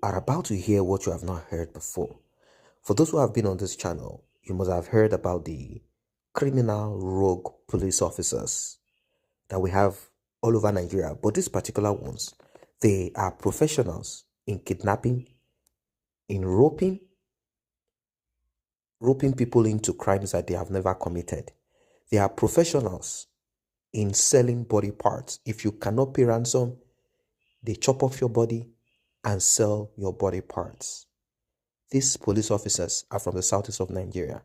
are about to hear what you have not heard before. For those who have been on this channel, you must have heard about the criminal rogue police officers that we have all over Nigeria. But these particular ones, they are professionals in kidnapping, in roping people into crimes that they have never committed. They are professionals in selling body parts. If you cannot pay ransom, they chop off your body and sell your body parts. These police officers are from the southeast of Nigeria.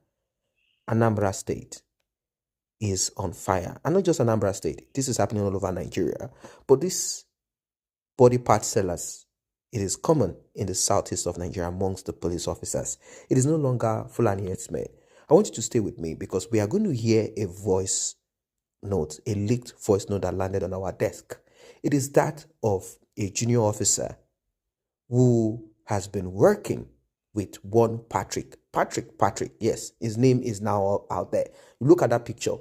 Anambra State is on fire. And not just Anambra State. This is happening all over Nigeria. But these body part sellers, it is common in the southeast of Nigeria amongst the police officers. It is no longer Fulani herdsmen. I want you to stay with me because we are going to hear a voice note, a leaked voice note that landed on our desk. It is that of a junior officer who has been working with one Patrick, yes, his name is now out there. You look at that picture,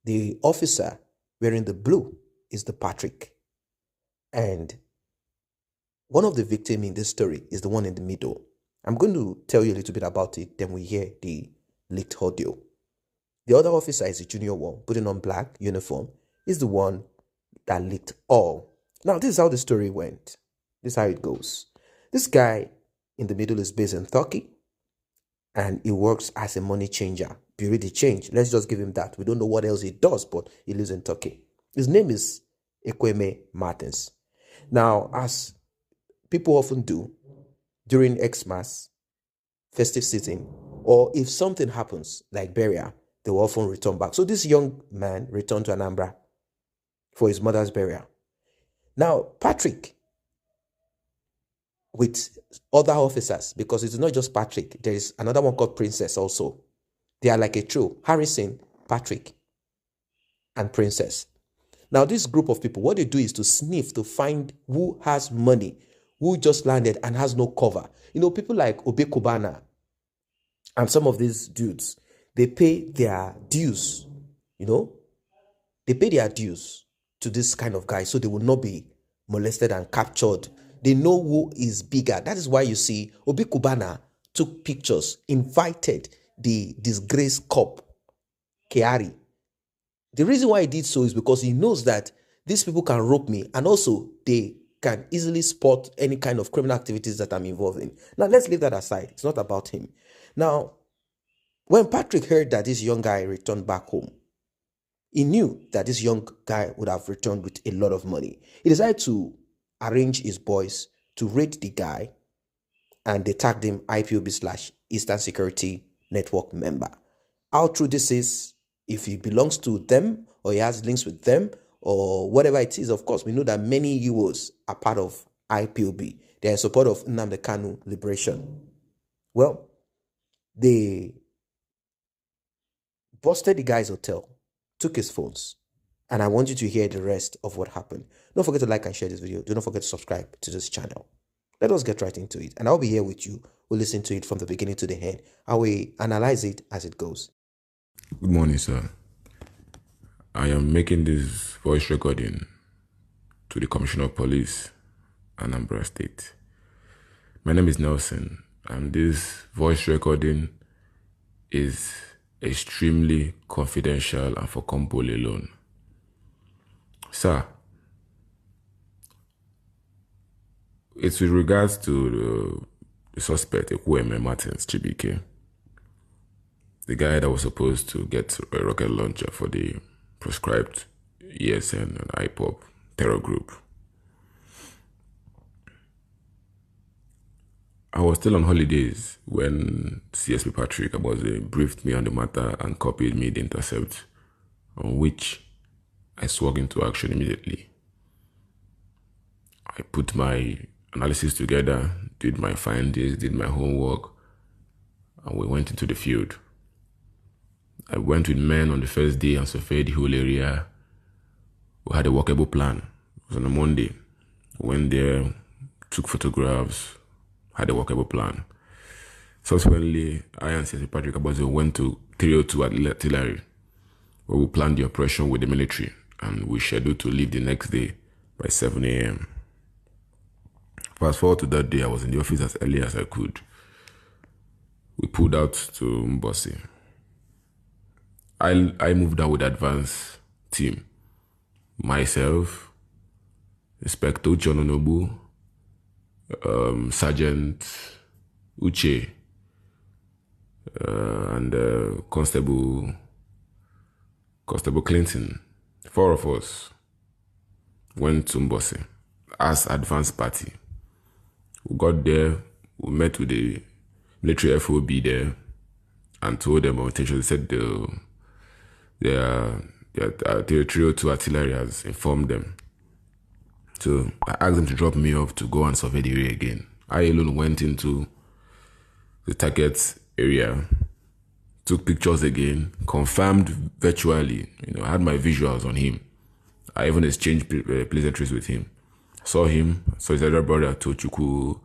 the officer wearing the blue is the Patrick. And one of the victims in this story is the one in the middle. I'm going to tell you a little bit about it, then we hear the leaked audio. The other officer is a junior one, putting on black uniform, is the one that leaked all. Now, this is how the story went. This is how it goes. This guy in the middle is based in Turkey, and he works as a money changer. Bureau de change. Let's just give him that. We don't know what else he does, but he lives in Turkey. His name is Ekweme Martins. Now, as people often do during Xmas, festive season, or if something happens like burial, they will often return back. So this young man returned to Anambra for his mother's burial. Now, Patrick, with other officers, because it's not just Patrick, there is another one called Princess also. They are like a trio: Harrison, Patrick, and Princess. Now, this group of people, what they do is to sniff to find who has money, who just landed and has no cover. You know, people like Obe Kubana and some of these dudes, they pay their dues, you know, they pay their dues to this kind of guy so they will not be molested and captured. They know who is bigger. That is why you see Obi Kubana took pictures, invited the disgraced cop, Keari. The reason why he did so is because he knows that these people can rope me, and also they can easily spot any kind of criminal activities that I'm involved in. Now, let's leave that aside. It's not about him. Now, when Patrick heard that this young guy returned back home, he knew that this young guy would have returned with a lot of money. He decided to arrange his boys to raid the guy, and they tagged him IPOB/Eastern Security Network member. How true this is, if he belongs to them or he has links with them or whatever it is, of course, we know that many Igbos are part of IPOB. They are in support of Nnamdi Kanu liberation. Well, they busted the guy's hotel, took his phones, and I want you to hear the rest of what happened. Don't forget to like and share this video. Do not forget to subscribe to this channel. Let us get right into it. And I'll be here with you. We'll listen to it from the beginning to the end. I will analyze it as it goes. Good morning, sir. I am making this voice recording to the Commissioner of Police, Anambra State. My name is Nelson, and this voice recording is extremely confidential and for Compol alone. Sir, it's with regards to the suspect, Ekweme Martins Chibike, the guy that was supposed to get a rocket launcher for the proscribed ESN and IPOB terror group. I was still on holidays when CSP Patrick briefed me on the matter and copied me the intercept, on which I swung into action immediately. I put my analysis together, did my findings, did my homework, and we went into the field. I went with men on the first day and surveyed the whole area. We had a workable plan. It was on a Monday. Went there, took photographs, had a workable plan. Subsequently, I and CSP Patrick Abozo went to 302 Artillery, where we planned the operation with the military, and we scheduled to leave the next day by 7 a.m. Fast forward to that day, I was in the office as early as I could. We pulled out to Mbosi. I moved out with the advance team. Myself, Inspector Chononobu, Sergeant Uche, and Constable Clinton. 4 of us went to Mbosi as advance party. We got there, we met with the military FOB there and told them our intention. They said their territorial 2 artillery has informed them. So I asked them to drop me off to go and survey the area again. I alone went into the target area, took pictures again, confirmed virtually. I had my visuals on him. I even exchanged pleasantries with him. Saw him, saw his elder brother, Tochukwu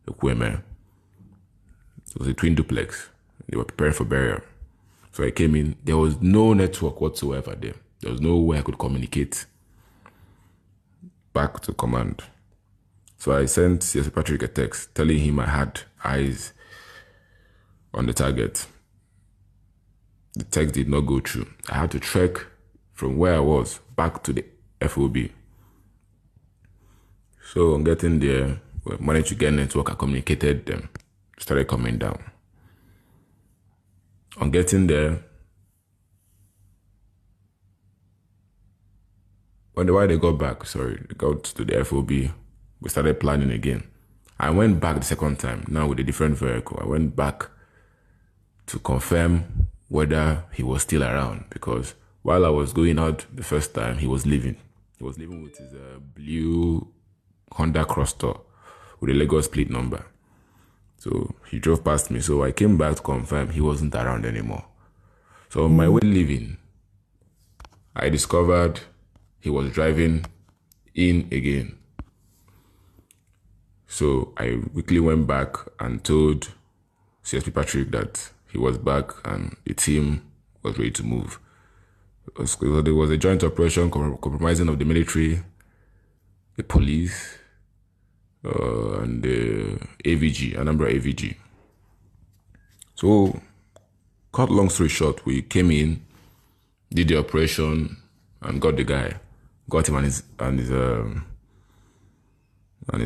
Ekweme. It was a twin duplex. They were preparing for burial. So I came in. There was no network whatsoever there. There was no way I could communicate back to command. So I sent CS Patrick a text telling him I had eyes on the target. The text did not go through. I had to trek from where I was back to the FOB. So on getting there, we managed to get network. I communicated them. Started coming down. On getting there, while they got back, they got to the FOB, we started planning again. I went back the second time, now with a different vehicle. I went back to confirm whether he was still around, because while I was going out the first time, he was leaving. He was leaving with his blue Honda Crosster with a Lagos plate number. So he drove past me. So I came back to confirm he wasn't around anymore. So on my way leaving, I discovered he was driving in again. So I quickly went back and told CSP Patrick that he was back and the team was ready to move. There was a joint operation compromising of the military, the police, and the AVG, Anambra AVG. So, cut long story short, we came in, did the operation, and got the guy. Got him and his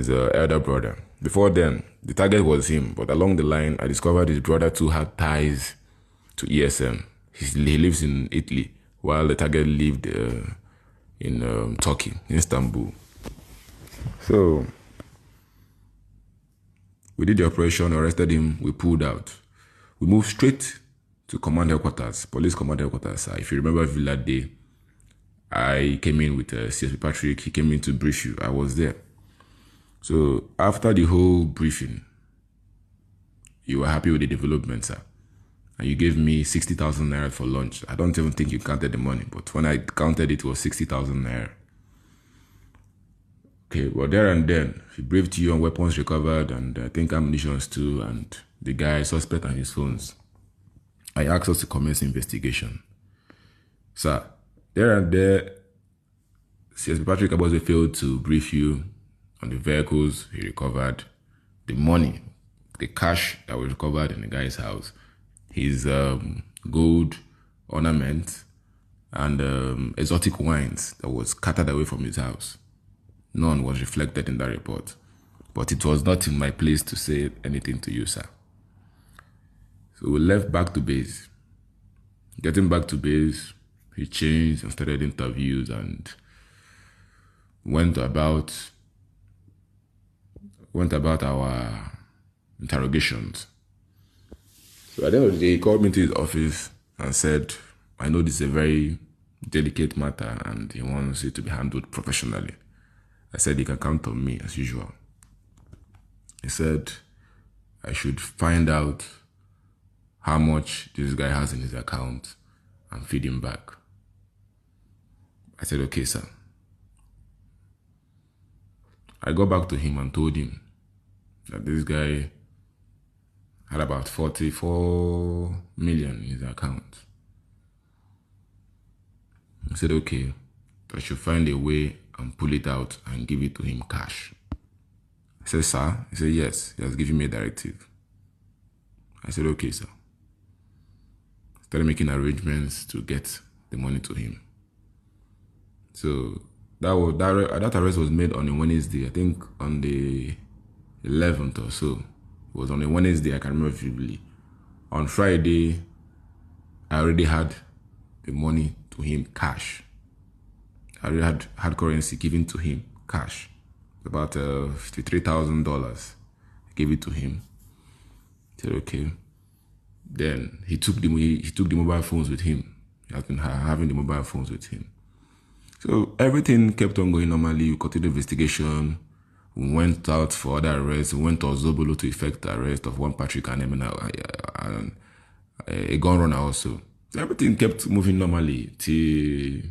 elder brother. Before then, the target was him, but along the line, I discovered his brother too had ties to ESM. He lives in Italy, while the target lived in Turkey, in Istanbul. So, we did the operation, arrested him, we pulled out. We moved straight to command headquarters, police command headquarters. If you remember Villa Day, I came in with CSP Patrick, he came in to brief you, I was there. So after the whole briefing, you were happy with the development, sir. And you gave me 60,000 naira for lunch. I don't even think you counted the money, but when I counted it was 60,000 naira. Okay, well, there and then, he briefed you on weapons recovered and I think ammunitions too, and the guy suspect and his phones. I asked us to commence investigation. Sir, there and there, CSP Patrick Aboze failed to brief you on the vehicles he recovered, the money, the cash that was recovered in the guy's house, his gold ornaments, and exotic wines that was scattered away from his house. None was reflected in that report. But it was not in my place to say anything to you, sir. So we left back to base. Getting back to base, he changed and started interviews and went about our interrogations. So at the end of the day, he called me to his office and said, I know this is a very delicate matter and he wants it to be handled professionally. I said he can count on me as usual. He said I should find out how much this guy has in his account and feed him back. I said, okay, sir. I got back to him and told him that this guy had about 44 million in his account. He said, okay, I should find a way and pull it out and give it to him cash. I said, sir? He said, yes, he has given me a directive. I said, okay, sir. Started making arrangements to get the money to him. So that arrest was made on a Wednesday, I think on the 11th or so. It was on a Wednesday, I can remember vividly. On Friday, I already had the money to him, cash. I already had currency given to him, cash. About $53,000. I gave it to him. He said, okay. Then he took the mobile phones with him. He has been having the mobile phones with him. So everything kept on going normally. We continued the investigation. We went out for other arrests. We went to Ozobolo to effect the arrest of one Patrick and a gun runner also. So everything kept moving normally till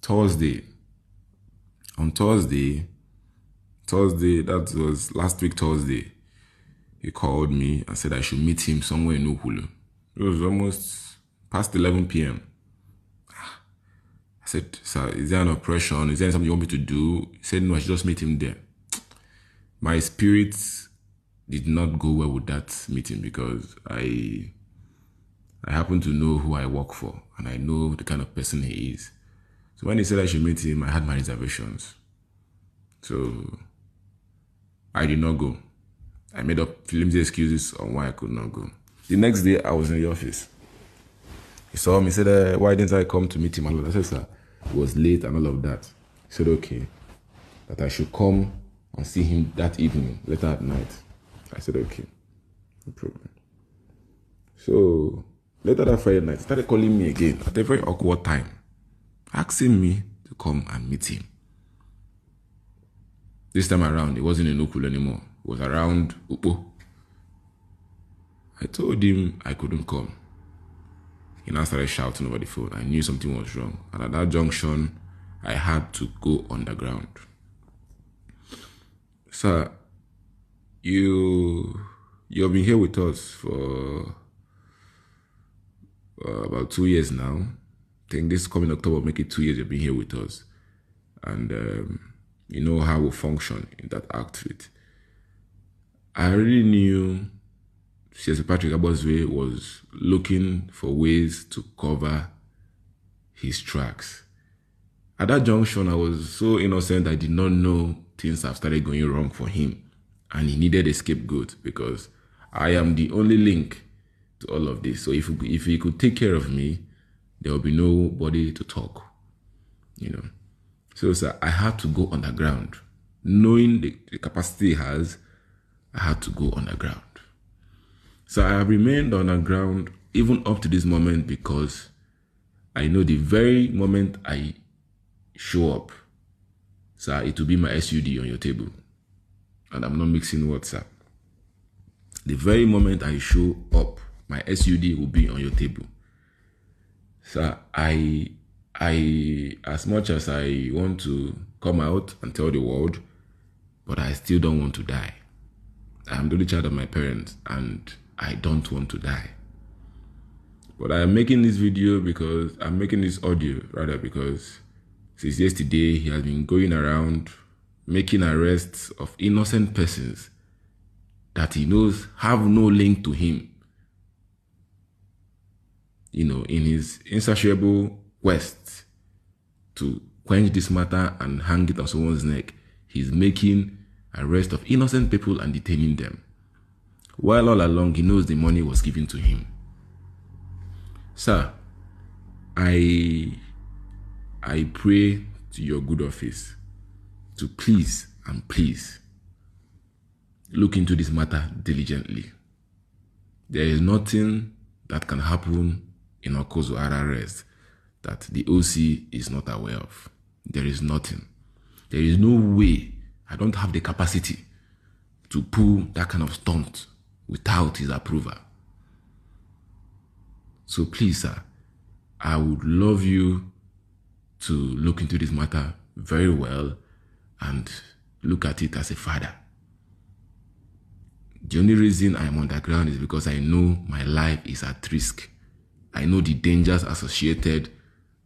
Thursday. On Thursday, that was last week Thursday, he called me and said I should meet him somewhere in Ukulu. It was almost past 11 p.m. I said, sir, is there an operation? Is there something you want me to do? He said, no, I should just meet him there. My spirit did not go well with that meeting because I happen to know who I work for and I know the kind of person he is. So when he said I should meet him, I had my reservations. So I did not go. I made up flimsy excuses on why I could not go. The next day, I was in the office. He saw me, he said, why didn't I come to meet him? I said, sir, it was late and all of that. He said, okay, that I should come and see him that evening, later at night. I said, okay, no problem. So later that Friday night, he started calling me again at a very awkward time, asking me to come and meet him. This time around, it wasn't in Ukulu anymore. It was around Upo. I told him I couldn't come. He now started shouting over the phone. I knew something was wrong. And at that junction, I had to go underground. Sir, you've been here with us for about 2 years now. I think this coming October make it 2 years you've been here with us. And you know how we function in that outfit. I already knew CSP Patrick Aboswe was looking for ways to cover his tracks. At that junction, I was so innocent, I did not know things have started going wrong for him. And he needed a scapegoat because I am the only link to all of this. So if he could take care of me, there will be nobody to talk, you know. So sir, I had to go underground. Knowing the capacity he has, I had to go underground. So I have remained underground even up to this moment because I know the very moment I show up, sir, it will be my SUD on your table. And I'm not mixing words, sir. The very moment I show up, my SUD will be on your table. Sir, I as much as I want to come out and tell the world, but I still don't want to die. I'm the only child of my parents and I don't want to die. But I am making this video because I'm making this audio rather because since yesterday he has been going around making arrests of innocent persons that he knows have no link to him. You know, in his insatiable quest to quench this matter and hang it on someone's neck, he's making arrests of innocent people and detaining them. While all along, he knows the money was given to him. Sir, I pray to your good office to please and please look into this matter diligently. There is nothing that can happen in Okozo arrest that the OC is not aware of. There is nothing. There is no way. I don't have the capacity to pull that kind of stunt without his approval. So please, sir, I would love you to look into this matter very well and look at it as a father. The only reason I'm underground is because I know my life is at risk. I know the dangers associated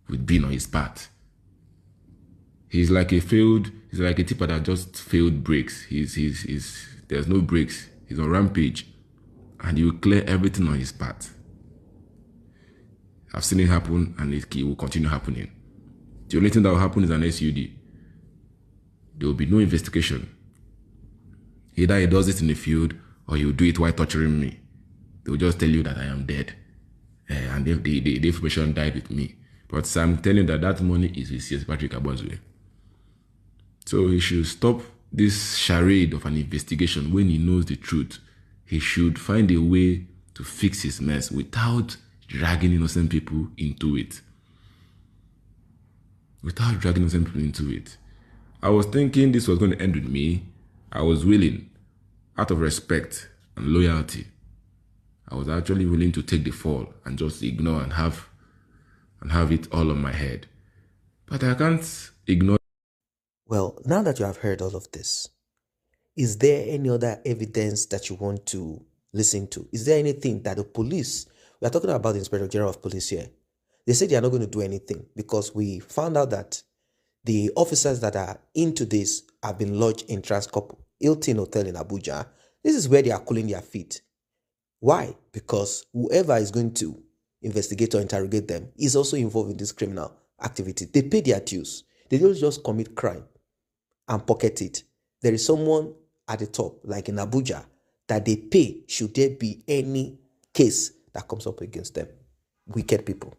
with being on his path. He's like a failed He's like a tipper that just failed brakes. There's no brakes. He's on rampage. And he will clear everything on his path. I've seen it happen, and it will continue happening. The only thing that will happen is an SUD. There will be no investigation. Either he does it in the field, or he will do it while torturing me. They will just tell you that I am dead. And the information died with me. But I'm telling you that money is with CS Patrick Abozue. So he should stop this charade of an investigation when he knows the truth. He should find a way to fix his mess without dragging innocent people into it. I was thinking this was going to end with me. I was willing, out of respect and loyalty. I was actually willing to take the fall and just ignore and have it all on my head. But I can't ignore. Well, now that you have heard all of this, is there any other evidence that you want to listen to? Is there anything that the police, we are talking about the Inspector General of Police here, they say they are not going to do anything because we found out that the officers that are into this have been lodged in Transcorp Hilton Hotel in Abuja. This is where they are cooling their feet. Why? Because whoever is going to investigate or interrogate them is also involved in this criminal activity. They pay their dues. They don't just commit crime and pocket it. There is someone at the top, like in Abuja, that they pay should there be any case that comes up against them. Wicked people.